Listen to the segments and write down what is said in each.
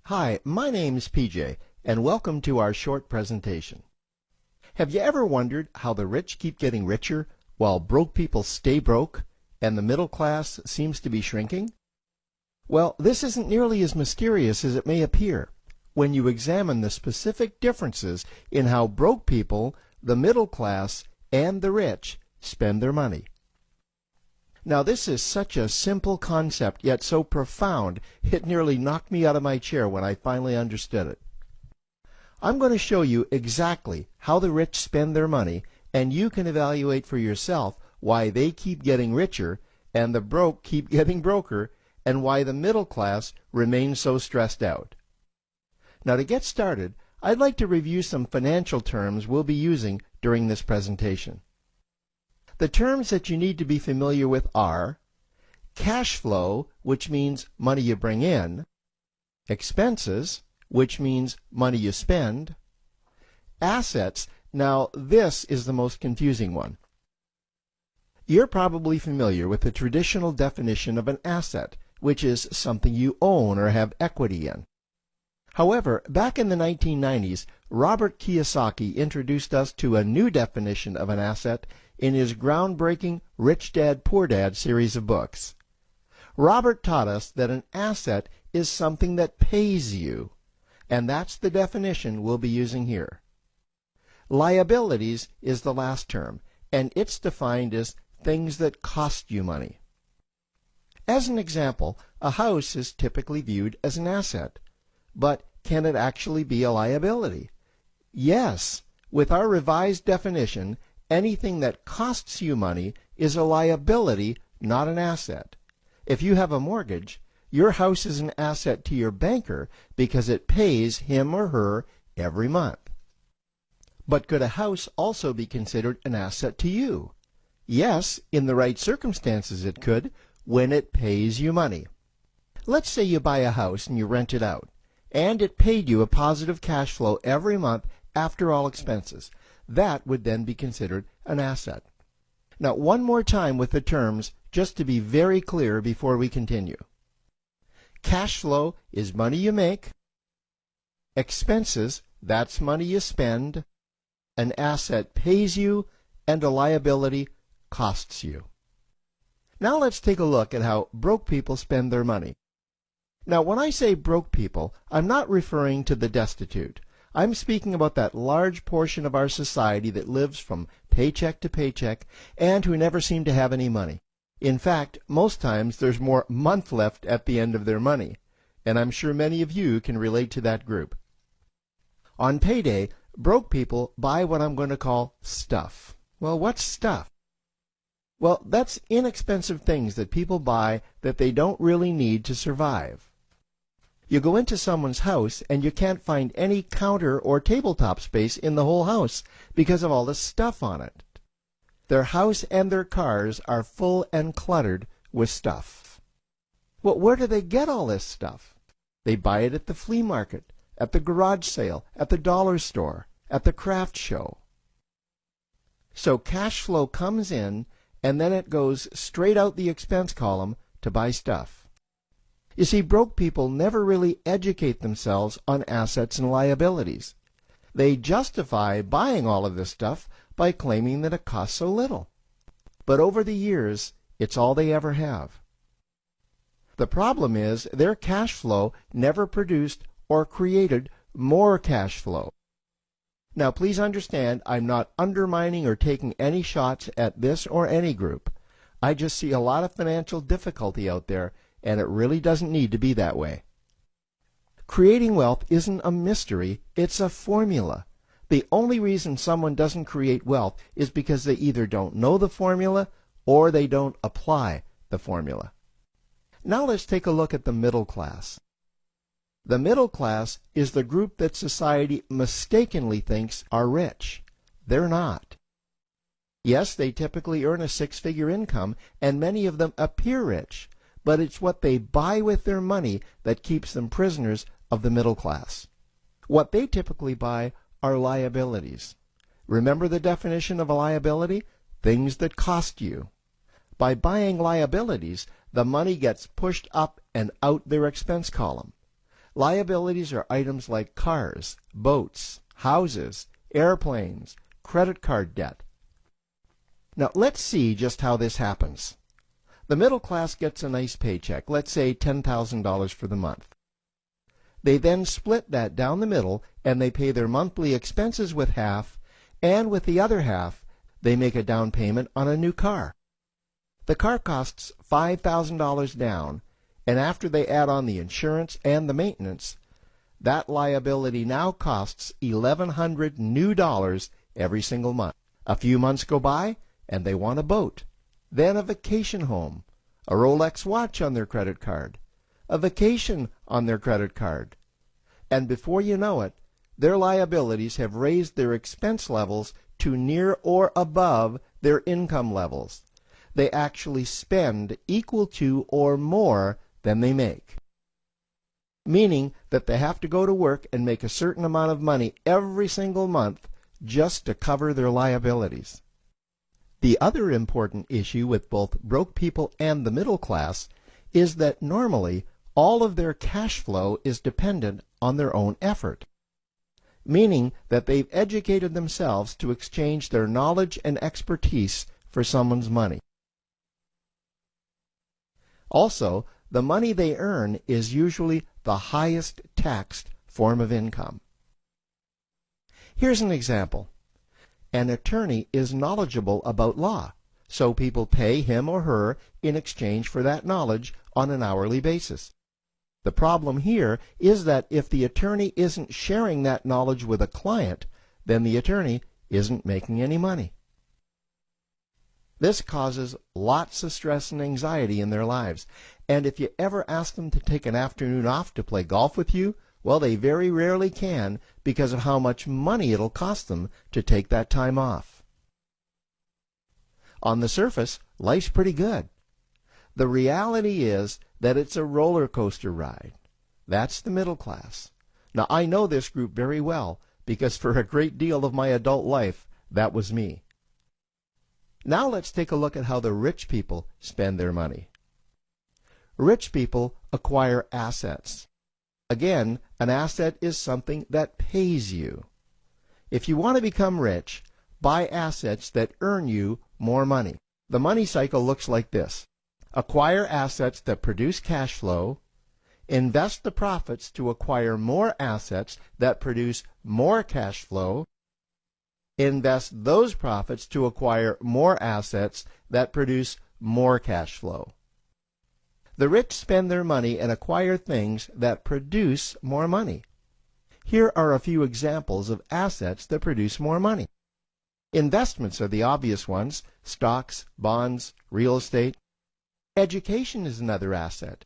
Hi, my name's PJ, and welcome to our short presentation. Have you ever wondered how the rich keep getting richer while broke people stay broke and the middle class seems to be shrinking? Well, this isn't nearly as mysterious as it may appear when you examine the specific differences in how broke people, the middle class, and the rich spend their money. Now, this is such a simple concept, yet so profound, it nearly knocked me out of my chair when I finally understood it. I'm going to show you exactly how the rich spend their money, and you can evaluate for yourself why they keep getting richer and the broke keep getting broker, and why the middle class remains so stressed out. Now, to get started, I'd like to review some financial terms we'll be using during this presentation. The terms that you need to be familiar with are cash flow, which means money you bring in, expenses, which means money you spend, assets. Now, this is the most confusing one. You're probably familiar with the traditional definition of an asset, which is something you own or have equity in. However, back in the 1990s, Robert Kiyosaki introduced us to a new definition of an asset in his groundbreaking Rich Dad, Poor Dad series of books. Robert taught us that an asset is something that pays you, and that's the definition we'll be using here. Liabilities is the last term, and it's defined as things that cost you money. As an example, a house is typically viewed as an asset, but can it actually be a liability? Yes, with our revised definition, anything that costs you money is a liability, not an asset. If you have a mortgage, your house is an asset to your banker because it pays him or her every month. But could a house also be considered an asset to you? Yes, in the right circumstances it could, when it pays you money. Let's say you buy a house and you rent it out, and it paid you a positive cash flow every month after all expenses. That would then be considered an asset. Now, one more time with the terms, just to be very clear before we continue. Cash flow is money you make. Expenses, that's money you spend. An asset pays you, and a liability costs you. Now let's take a look at how broke people spend their money. Now, when I say broke people, I'm not referring to the destitute. I'm speaking about that large portion of our society that lives from paycheck to paycheck and who never seem to have any money. In fact, most times there's more month left at the end of their money, and I'm sure many of you can relate to that group. On payday, broke people buy what I'm going to call stuff. Well, what's stuff? Well, that's inexpensive things that people buy that they don't really need to survive. You go into someone's house and you can't find any counter or tabletop space in the whole house because of all the stuff on it. Their house and their cars are full and cluttered with stuff. Well, where do they get all this stuff? They buy it at the flea market, at the garage sale, at the dollar store, at the craft show. So cash flow comes in and then it goes straight out the expense column to buy stuff. You see, broke people never really educate themselves on assets and liabilities. They justify buying all of this stuff by claiming that it costs so little. But over the years, it's all they ever have. The problem is their cash flow never produced or created more cash flow. Now, please understand, I'm not undermining or taking any shots at this or any group. I just see a lot of financial difficulty out there, and it really doesn't need to be that way. Creating wealth isn't a mystery, it's a formula. The only reason someone doesn't create wealth is because they either don't know the formula or they don't apply the formula. Now let's take a look at the middle class. The middle class is the group that society mistakenly thinks are rich. They're not. Yes, they typically earn a six-figure income, and many of them appear rich, but it's what they buy with their money that keeps them prisoners of the middle class. What they typically buy are liabilities. Remember the definition of a liability? Things that cost you. By buying liabilities, the money gets pushed up and out their expense column. Liabilities are items like cars, boats, houses, airplanes, credit card debt. Now let's see just how this happens. The middle class gets a nice paycheck, let's say $10,000 for the month. They then split that down the middle and they pay their monthly expenses with half, and with the other half they make a down payment on a new car. The car costs $5,000 down, and after they add on the insurance and the maintenance, that liability now costs $1,100 new dollars every single month. A few months go by and they want a boat, then a vacation home, a Rolex watch on their credit card, a vacation on their credit card. And before you know it, their liabilities have raised their expense levels to near or above their income levels. They actually spend equal to or more than they make, meaning that they have to go to work and make a certain amount of money every single month just to cover their liabilities. The other important issue with both broke people and the middle class is that normally all of their cash flow is dependent on their own effort, meaning that they've educated themselves to exchange their knowledge and expertise for someone's money. Also, the money they earn is usually the highest taxed form of income. Here's an example. An attorney is knowledgeable about law, so people pay him or her in exchange for that knowledge on an hourly basis. The problem here is that if the attorney isn't sharing that knowledge with a client, then the attorney isn't making any money. This causes lots of stress and anxiety in their lives, and if you ever ask them to take an afternoon off to play golf with you, well, they very rarely can because of how much money it'll cost them to take that time off. On the surface, life's pretty good. The reality is that it's a roller coaster ride. That's the middle class. Now, I know this group very well because for a great deal of my adult life, that was me. Now let's take a look at how the rich people spend their money. Rich people acquire assets. Again, an asset is something that pays you. If you want to become rich, buy assets that earn you more money. The money cycle looks like this. Acquire assets that produce cash flow, invest the profits to acquire more assets that produce more cash flow, invest those profits to acquire more assets that produce more cash flow. The rich spend their money and acquire things that produce more money. Here are a few examples of assets that produce more money. Investments are the obvious ones: stocks, bonds, real estate. Education is another asset.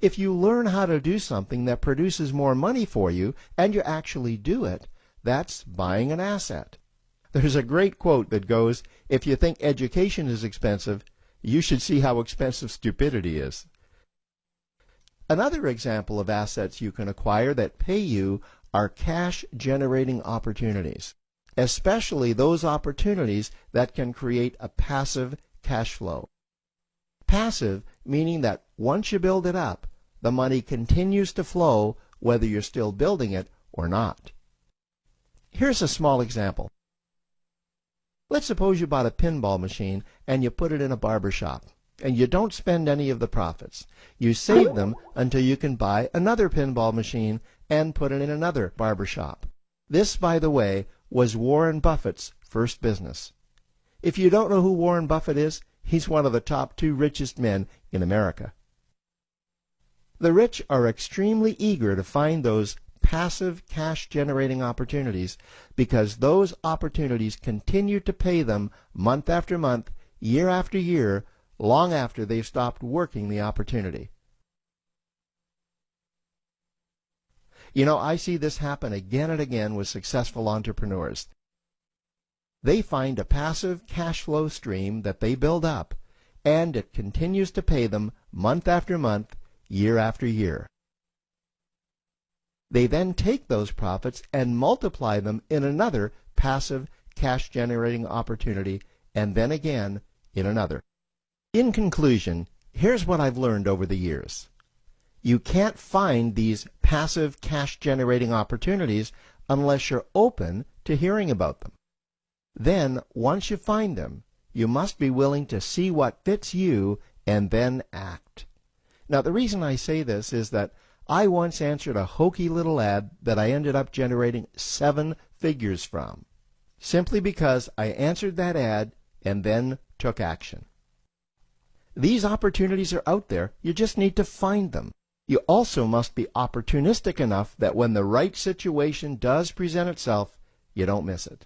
If you learn how to do something that produces more money for you and you actually do it, that's buying an asset. There's a great quote that goes, "If you think education is expensive, you should see how expensive stupidity is." Another example of assets you can acquire that pay you are cash-generating opportunities, especially those opportunities that can create a passive cash flow. Passive meaning that once you build it up, the money continues to flow whether you're still building it or not. Here's a small example. Let's suppose you bought a pinball machine and you put it in a barber shop, and you don't spend any of the profits. You save them until you can buy another pinball machine and put it in another barber shop. This, by the way, was Warren Buffett's first business. If you don't know who Warren Buffett is, he's one of the top 2 richest men in America. The rich are extremely eager to find those passive cash-generating opportunities because those opportunities continue to pay them month after month, year after year, long after they've stopped working the opportunity. You know, I see this happen again and again with successful entrepreneurs. They find a passive cash flow stream that they build up, and it continues to pay them month after month, year after year. They then take those profits and multiply them in another passive cash-generating opportunity, and then again in another. In conclusion, here's what I've learned over the years. You can't find these passive cash generating opportunities unless you're open to hearing about them. Then, once you find them, you must be willing to see what fits you and then act. Now, the reason I say this is that I once answered a hokey little ad that I ended up generating 7 figures from, simply because I answered that ad and then took action. These opportunities are out there, you just need to find them. You also must be opportunistic enough that when the right situation does present itself, you don't miss it.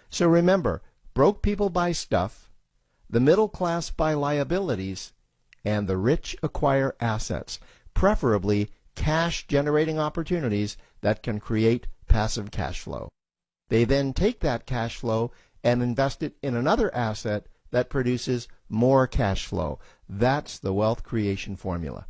So remember, broke people buy stuff, the middle class buy liabilities, and the rich acquire assets, preferably cash-generating opportunities that can create passive cash flow. They then take that cash flow and invest it in another asset that produces more cash flow. That's the wealth creation formula.